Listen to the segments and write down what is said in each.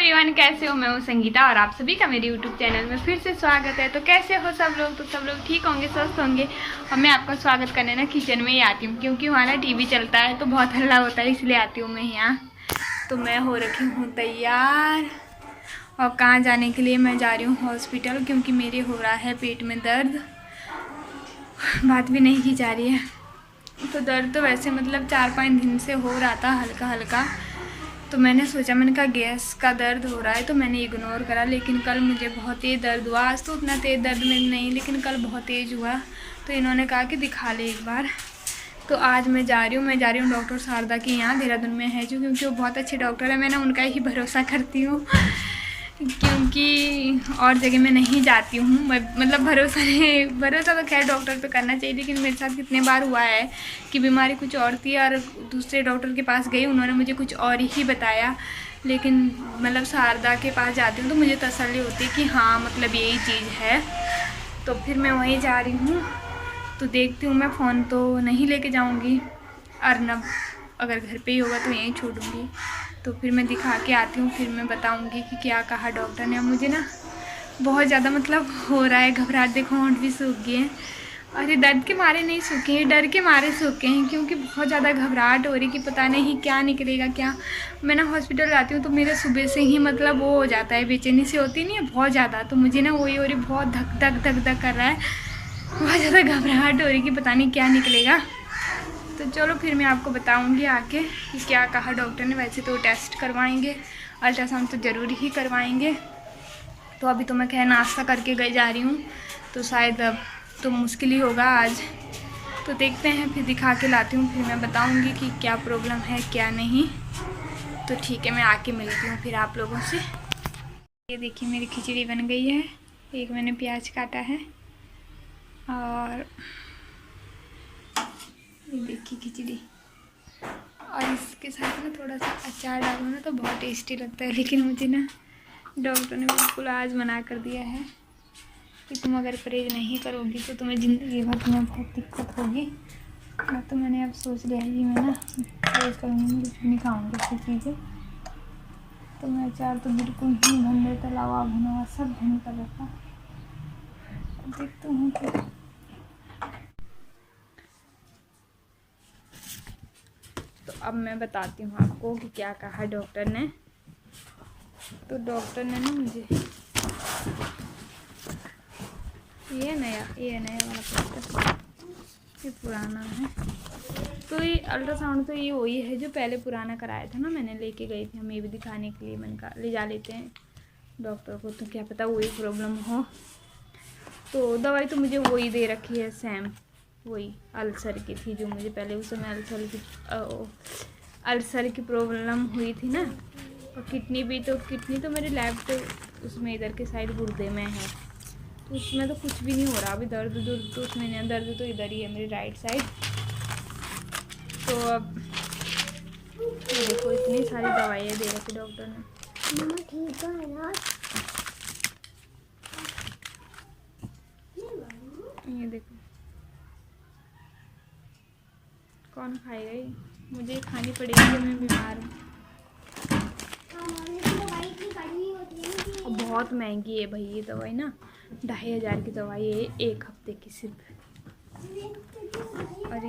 Everyone, कैसे हो? मैं हूँ संगीता और आप सभी का मेरे यूट्यूब चैनल में फिर से स्वागत है। तो कैसे हो सब लोग? तो सब लोग ठीक होंगे, स्वस्थ होंगे। और मैं आपका स्वागत करने ना किचन में ही आती हूँ, क्योंकि वहाँ ना टीवी चलता है तो बहुत हल्ला होता है, इसलिए आती हूँ मैं यहाँ। तो मैं हो रखी हूँ तैयार और कहाँ जाने के लिए मैं जा रही हूँ हॉस्पिटल, क्योंकि मेरे हो रहा है पेट में दर्द। बात भी नहीं की जा रही है। तो दर्द तो वैसे मतलब 4-5 दिन से हो रहा था हल्का हल्का। तो मैंने सोचा, मैंने कहा गैस का दर्द हो रहा है, तो मैंने इग्नोर करा। लेकिन कल मुझे बहुत तेज़ दर्द हुआ। आज तो उतना तेज़ दर्द में नहीं, लेकिन कल बहुत तेज़ हुआ। तो इन्होंने कहा कि दिखा ले एक बार। तो आज मैं जा रही हूँ डॉक्टर शारदा के यहाँ, देहरादून में है जो, क्योंकि वो बहुत अच्छे डॉक्टर है। मैं ना उनका ही भरोसा करती हूँ, क्योंकि और जगह में नहीं जाती हूँ। मतलब भरोसा तो खैर डॉक्टर पे करना चाहिए, लेकिन मेरे साथ कितने बार हुआ है कि बीमारी कुछ और थी और दूसरे डॉक्टर के पास गई, उन्होंने मुझे कुछ और ही बताया। लेकिन मतलब शारदा के पास जाती हूँ तो मुझे तसल्ली होती है कि हाँ मतलब यही चीज़ है। तो फिर मैं वहीं जा रही हूँ। तो देखती हूँ, मैं फ़ोन तो नहीं लेके जाऊँगी, अर्नब अगर घर पे ही होगा तो यहीं छोड़ूंगी। तो फिर मैं दिखा के आती हूँ, फिर मैं बताऊँगी कि क्या कहा डॉक्टर ने। मुझे ना बहुत ज़्यादा मतलब हो रहा है घबराहट, देखो होंठ भी सूख गए हैं। अरे दर्द के मारे नहीं सूखे हैं, डर के मारे सूखे हैं, क्योंकि बहुत ज़्यादा घबराहट हो रही कि पता नहीं क्या निकलेगा क्या। मैं ना हॉस्पिटल जाती हूँ तो मेरे सुबह से ही मतलब वो हो जाता है, बेचैनी सी होती नहीं है बहुत ज़्यादा। तो मुझे ना वही हो रही, बहुत धक धक धक धक कर रहा है, बहुत ज़्यादा घबराहट हो रही कि पता नहीं क्या निकलेगा। तो चलो फिर मैं आपको बताऊंगी आके कि क्या कहा डॉक्टर ने। वैसे तो टेस्ट करवाएंगे, अल्ट्रासाउंड तो ज़रूर ही करवाएंगे। तो अभी तो मैं खैर नाश्ता करके गई जा रही हूँ, तो शायद अब तो मुश्किल ही होगा आज। तो देखते हैं, फिर दिखा के लाती हूँ, फिर मैं बताऊँगी कि क्या प्रॉब्लम है क्या नहीं। तो ठीक है, मैं आके मिलती हूँ फिर आप लोगों से। ये देखिए मेरी खिचड़ी बन गई है। एक मैंने प्याज काटा है और ये देखिए खिचड़ी, और इसके साथ में थोड़ा सा अचार डालो ना तो बहुत टेस्टी लगता है। लेकिन मुझे ना डॉक्टर ने बिल्कुल आज मना कर दिया है कि तुम अगर परहेज नहीं करोगी तो तुम्हें ज़िंदगी भर तुम्हें बहुत दिक्कत होगी। तो मैंने अब सोच लिया है कि मैं ना परहेज करूँगी, मैं नहीं खाऊँगी ऐसी चीज़ें। तो मैं अचार तो बिल्कुल ही भंडे तला हुआ भुना हुआ सब भून कर रखा। देखती हूँ फिर। तो अब मैं बताती हूँ आपको कि क्या कहा डॉक्टर ने। तो डॉक्टर ने ना मुझे ये नया वाला पोस्टर, ये पुराना है। तो ये अल्ट्रासाउंड तो ये वही है जो पहले पुराना कराया था ना, मैंने लेके गई थी हमें भी दिखाने के लिए। मैंने कहा ले जा लेते हैं डॉक्टर को, तो क्या पता वही प्रॉब्लम हो। तो दवाई तो मुझे वही दे रखी है सेम, वही अल्सर की थी जो मुझे पहले उस समय अल्सर की प्रॉब्लम हुई थी ना। और किडनी तो मेरे लैब तो उसमें इधर के साइड गुर्दे में है, तो उसमें तो कुछ भी नहीं हो रहा अभी। दर्द तो उसमें नहीं, दर्द तो इधर ही है मेरी राइट साइड। तो अब ये देखो इतनी सारी दवाइयाँ दे रखी डॉक्टर ने। ठीक है ना, ये देखो कौन खाएगा ये, मुझे खानी पड़ेगी जब मैं बीमार हूँ। बहुत महंगी है भाई ये दवाई ना, 2500 की दवाई है एक हफ्ते की सिर्फ। और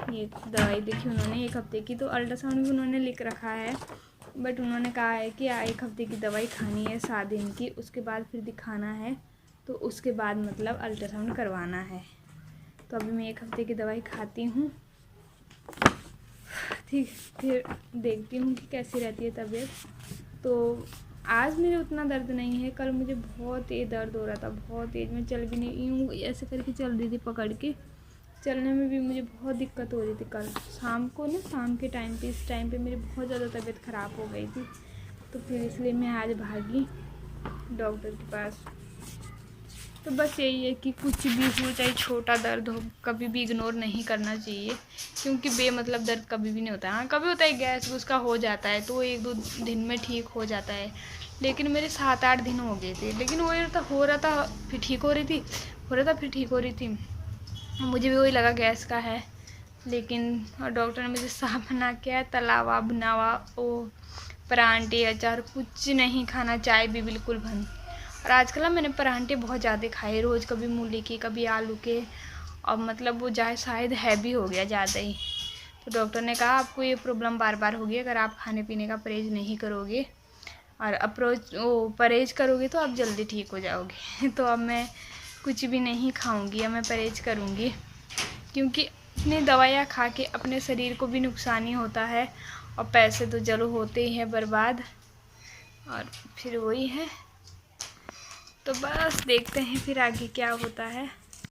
ये दवाई देखी उन्होंने एक हफ्ते की, तो अल्ट्रासाउंड भी उन्होंने लिख रखा है, बट उन्होंने कहा है कि एक हफ्ते की दवाई खानी है 7 दिन की, उसके बाद फिर दिखाना है, तो उसके बाद मतलब अल्ट्रासाउंड करवाना है। तो अभी मैं एक हफ्ते की दवाई खाती हूँ, ठीक, फिर देखती हूँ कि कैसी रहती है तबीयत। तो आज मेरे उतना दर्द नहीं है, कल मुझे बहुत तेज़ दर्द हो रहा था, बहुत तेज़। मैं चल भी नहीं, यूँ ऐसे करके चल रही थी पकड़ के, चलने में भी मुझे बहुत दिक्कत हो रही थी। कल शाम को ना, शाम के टाइम पे, इस टाइम पे मेरी बहुत ज़्यादा तबीयत ख़राब हो गई थी। तो फिर इसलिए मैं आज भागी डॉक्टर के पास। तो बस यही है कि कुछ भी हो, चाहे छोटा दर्द हो, कभी भी इग्नोर नहीं करना चाहिए, क्योंकि बेमतलब दर्द कभी भी नहीं होता है। हाँ कभी होता है, गैस उसका हो जाता है तो 1-2 दिन में ठीक हो जाता है, लेकिन मेरे 7-8 दिन हो गए थे। लेकिन हो रहा था फिर ठीक हो रही थी, हो रहा था फिर ठीक हो रही थी। मुझे भी वही लगा गैस का है, लेकिन डॉक्टर ने मुझे साफ मना किया है, तला हुआ भुना हुआ वो परांठे अचार कुछ नहीं खाना, चाय भी बिल्कुल बंद। और आजकल ना मैंने परांठे बहुत ज़्यादा खाए रोज़, कभी मूली के कभी आलू के, और मतलब वो जाए शायद हैवी हो गया ज़्यादा ही। तो डॉक्टर ने कहा आपको ये प्रॉब्लम बार बार होगी अगर आप खाने पीने का परहेज़ नहीं करोगे और परहेज़ करोगे तो आप जल्दी ठीक हो जाओगे। तो अब मैं कुछ भी नहीं खाऊंगी, अब मैं परहेज़ करूंगी, क्योंकि इतनी दवाइयाँ खा के अपने शरीर को भी नुकसान ही होता है और पैसे तो चलो होते ही हैं बर्बाद, और फिर वही है। तो बस देखते हैं फिर आगे क्या होता है।